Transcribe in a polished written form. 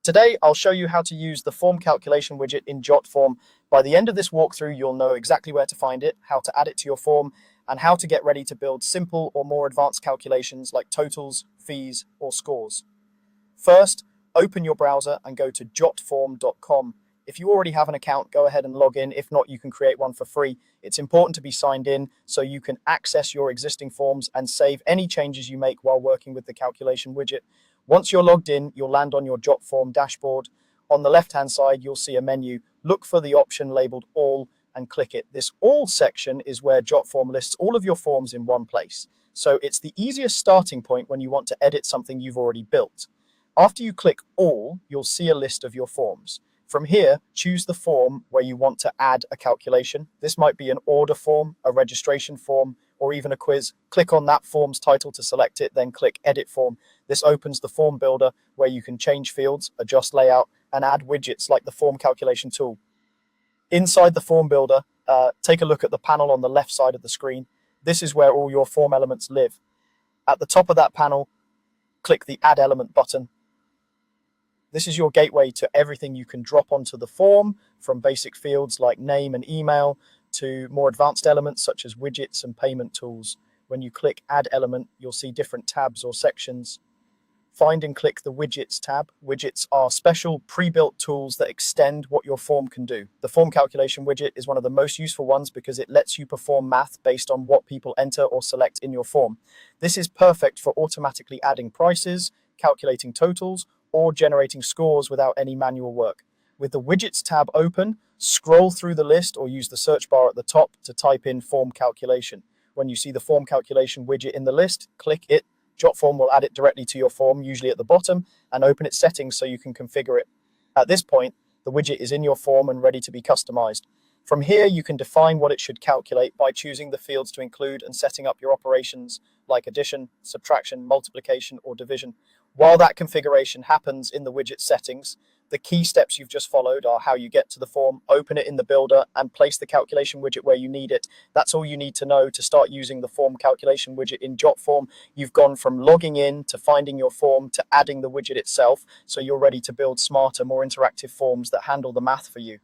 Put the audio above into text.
Today, I'll show you how to use the form calculation widget in Jotform. By the end of this walkthrough, you'll know exactly where to find it, how to add it to your form, and how to get ready to build simple or more advanced calculations like totals, fees, or scores. First, open your browser and go to jotform.com. If you already have an account, go ahead and log in. If not, you can create one for free. It's important to be signed in so you can access your existing forms and save any changes you make while working with the calculation widget. Once you're logged in, you'll land on your Jotform dashboard. On the left-hand side, you'll see a menu. Look for the option labeled All and click it. This All section is where Jotform lists all of your forms in one place. So it's the easiest starting point when you want to edit something you've already built. After you click All, you'll see a list of your forms. From here, choose the form where you want to add a calculation. This might be an order form, a registration form, or even a quiz. Click on that form's title to select it, then click Edit Form. This opens the form builder where you can change fields, adjust layout, and add widgets like the form calculation tool. Inside the form builder, take a look at the panel on the left side of the screen. This is where all your form elements live. At the top of that panel, click the Add Element button. This is your gateway to everything you can drop onto the form, from basic fields like name and email to more advanced elements such as widgets and payment tools. When you click Add Element, you'll see different tabs or sections. Find and click the Widgets tab. Widgets are special pre-built tools that extend what your form can do. The form calculation widget is one of the most useful ones because it lets you perform math based on what people enter or select in your form. This is perfect for automatically adding prices, calculating totals, or generating scores without any manual work. With the Widgets tab open, scroll through the list or use the search bar at the top to type in form calculation. When you see the form calculation widget in the list, click it. Jotform will add it directly to your form, usually at the bottom, and open its settings so you can configure it. At this point, the widget is in your form and ready to be customized. From here, you can define what it should calculate by choosing the fields to include and setting up your operations like addition, subtraction, multiplication, or division. While that configuration happens in the widget settings, the key steps you've just followed are how you get to the form, open it in the builder, and place the calculation widget where you need it. That's all you need to know to start using the form calculation widget in Jotform. You've gone from logging in to finding your form to adding the widget itself, so you're ready to build smarter, more interactive forms that handle the math for you.